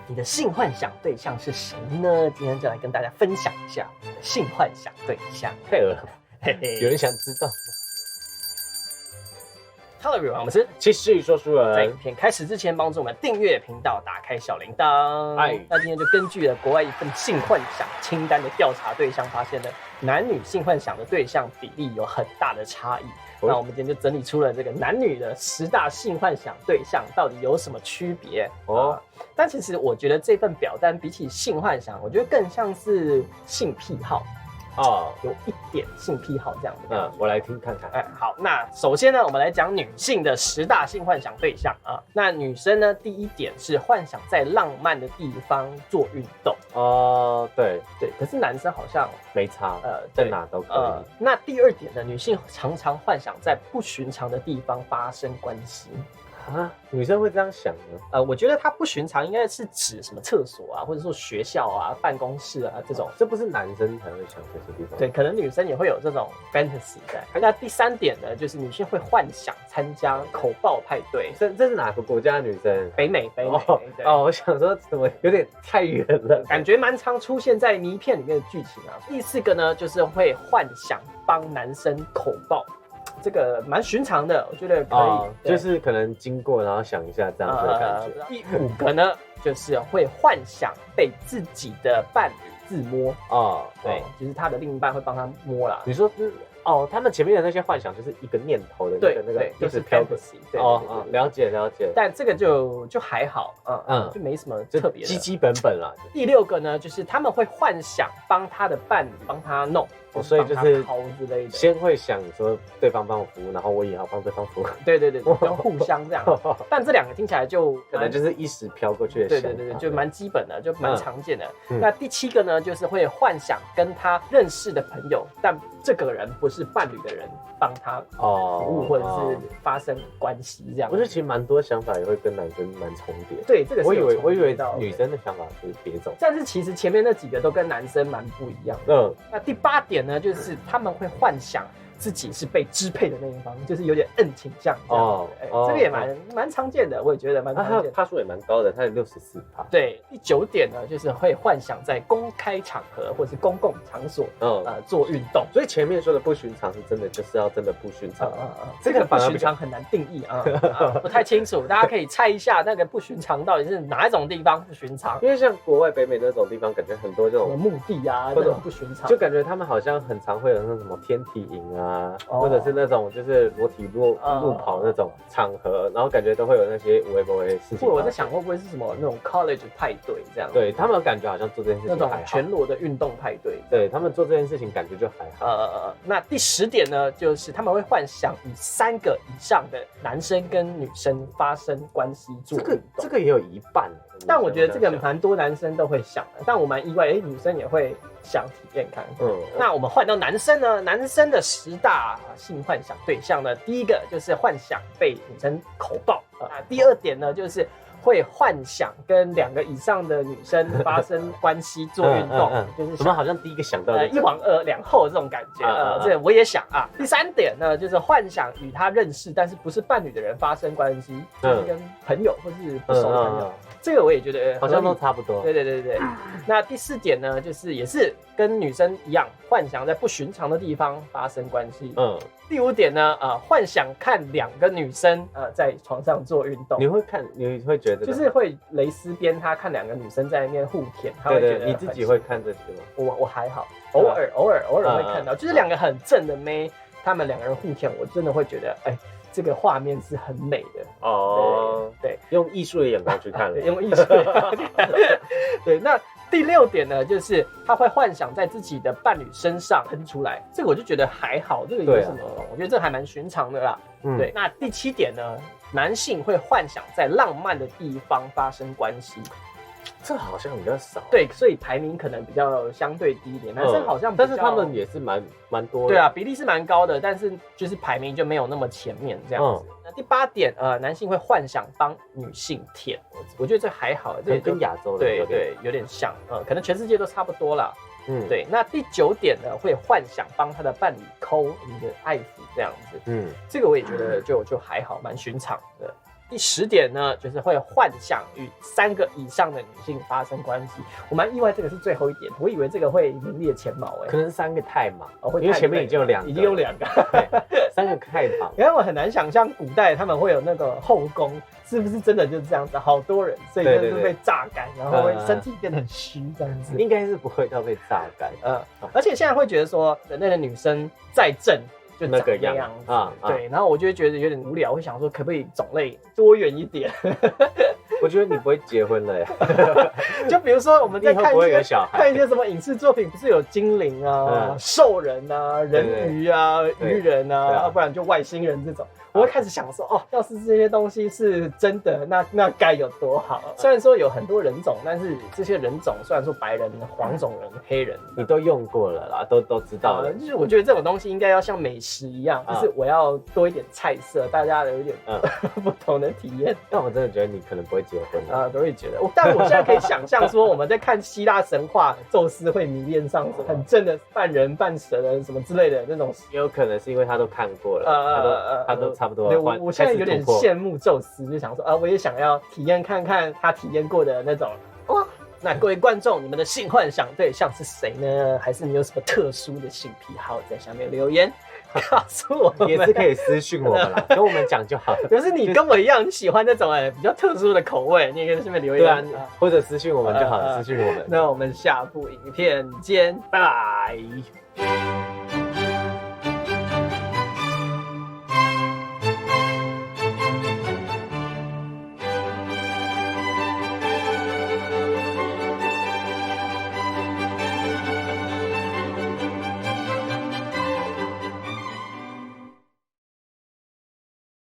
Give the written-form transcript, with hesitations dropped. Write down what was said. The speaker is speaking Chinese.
你的性幻想对象是谁呢？今天就来跟大家分享一下我的性幻想对象。太恶了，嘿嘿，有人想知道吗？ Hello everyone，我们是其实说书人在影。片开始之前，帮助我们订阅频道，打开小铃铛。哎那今天就根据了国外一份性幻想清单的调查对象，发现呢，男女性幻想的对象比例有很大的差异。那我们今天就整理出了这个男女的10大性幻想对象到底有什么区别哦。但其实我觉得这份表单比起性幻想，我觉得更像是性癖好。哦，有一点性癖好这样的。我来听看看。哎，好，那首先呢，我们来讲女性的10大性幻想对象啊。那女生呢，第一点是幻想在浪漫的地方做运动。哦，对，可是男生好像没差，对在哪都可以。那第二点呢，女性常常幻想在不寻常的地方发生关系。啊，女生会这样想呢？我觉得它不寻常应该是指什么厕所啊，或者说学校啊、办公室啊这种。这不是男生才会想这些地方？对，可能女生也会有这种 fantasy 在。那第3点呢，就是女性会幻想参加口爆派对。这是哪个国家的女生？北美。哦，我想说怎么有点太远了，感觉蛮常出现在迷片里面的剧情啊。第4个呢，就是会幻想帮男生口爆。这个蛮寻常的，我觉得可以，就是可能经过然后想一下这样子的感觉。第5个呢，就是会幻想被自己的伴侣自摸对，就是他的另一半会帮他摸啦。你说他们前面的那些幻想就是一个念头的那个就是 fantasy。了解。但这个就还好，就没什么特别的，基本啦。第6个呢，就是他们会幻想帮他的伴侣帮他弄。所以就是掏之类的，先会想说对方帮我服务，然后我也要帮对方服务。对，就互相这样。但这2个听起来就可能就是一时飘过去的想法。对，就蛮基本的，就蛮常见的。那第7个呢，就是会幻想跟他认识的朋友，但这个人不是伴侣的人帮他服务或者是发生关系这样。我觉得其实蛮多想法也会跟男生蛮重叠。对，这个是我以为女生的想法是别种，但是其实前面那几个都跟男生蛮不一样。那第8点呢，就是他们会幻想自己是被支配的那一方，就是有点倾向这个也蛮常见的，我也觉得蛮常见的。趴数也蛮高的，他有64%。对，第9点呢，就是会幻想在公开场合或是公共场所做运动。所以前面说的不寻常是真的，就是要真的不寻常。这个不寻常很难定义不太清楚，大家可以猜一下那个不寻常到底是哪一种地方不寻常？因为像国外北美那种地方，感觉很多这种墓地啊，那种不寻常，就感觉他们好像很常会有那种什么天体营啊，或者是那种就是裸体路跑那种场合，然后感觉都会有那些无微不微的事情。我在想会不会是什么那种 college 派对这样？对他们感觉好像做这件事情那种全裸的运动派对，对他们做这件事情感觉就还好。那第10点呢，就是他们会幻想与3个以上的男生跟女生发生关系做运动。这个也有一半。但我觉得这个蛮多男生都会想的，但我蛮意外，女生也会想体验看。那我们换到男生呢？男生的10大性幻想对象呢，第1个就是幻想被女生口爆第2点呢，就是会幻想跟2个以上的女生发生关系做运动，就是我们好像第一个想到的1往22后这种感觉这我也想啊。第3点呢，就是幻想与他认识但是不是伴侣的人发生关系，就是跟朋友或是不熟的朋友。这个我也觉得好像都差不多。对。那第4点呢，就是也是跟女生一样，幻想在不寻常的地方发生关系。第5点呢，幻想看2个女生在床上做运动。你会觉得就是会蕾丝边，他看2个女生在那边互舔，他会觉得你自己会看这些吗？我还好，偶尔会看到，就是2个很正的妹，他们2个人互舔，我真的会觉得这个画面是很美的对，用艺术的眼光去看了，用艺术的眼光去看。对，那第6点呢，就是他会幻想在自己的伴侣身上喷出来，这个我就觉得还好，这个有什么？我觉得这还蛮寻常的啦。对，那第7点呢，男性会幻想在浪漫的地方发生关系。这好像比较少，对，所以排名可能比较相对低一点。男生好像但是他们也是蛮多的，对啊，比例是蛮高的，但是就是排名就没有那么前面这样子。那第8点，男性会幻想帮女性舔，我觉得这还好，这跟亚洲的对有点像，可能全世界都差不多啦。对。那第9点呢，会幻想帮他的伴侣抠你的爱抚这样子，这个我也觉得就还好，蛮寻常的。第10点呢，就是会幻想与3个以上的女性发生关系。我蛮意外，这个是最后一点，我以为这个会名列前茅可能3个太忙，会因为前面已经有2个，已经有2个，3个太忙。因为我很难想象古代他们会有那个后宫，是不是真的就是这样子，好多人，所以就是被榨干，然后会身体变得很虚这样子。应该是不会到被榨干。而且现在会觉得说，人类的女生再正。就那个样子对，然后我就会觉得有点无聊，会想说可不可以种类多元一点？我觉得你不会结婚了耶。就比如说我们在看一些什么影视作品，不是有精灵啊、兽人啊、人鱼啊、鱼人啊，要不然就外星人这种。我会开始想说，要是这些东西是真的，那该有多好。虽然说有很多人种，但是这些人种虽然说白人、黄种人、黑人，你都用过了啦，都知道了。就是我觉得这种东西应该要像美食一样，就是我要多一点菜色，大家有一点不同的体验。但我真的觉得你可能不会结婚都会觉得。但我现在可以想象说，我们在看希腊神话，宙斯会迷恋上很正的半人半蛇的什么之类的那种，也有可能是因为他都看过了，他都差不多。我现在有点羡慕宙斯，就想说我也想要体验看看他体验过的那种。那各位观众，你们的性幻想对象是谁呢？还是你有什么特殊的性癖好，在下面留言告诉我们，也是可以私讯我们啦，跟我们讲就好。可是你跟我一样，你喜欢那种比较特殊的口味，你也可以在下面留言，或者私讯我们就好了，私讯我们。那我们下部影片见，拜拜。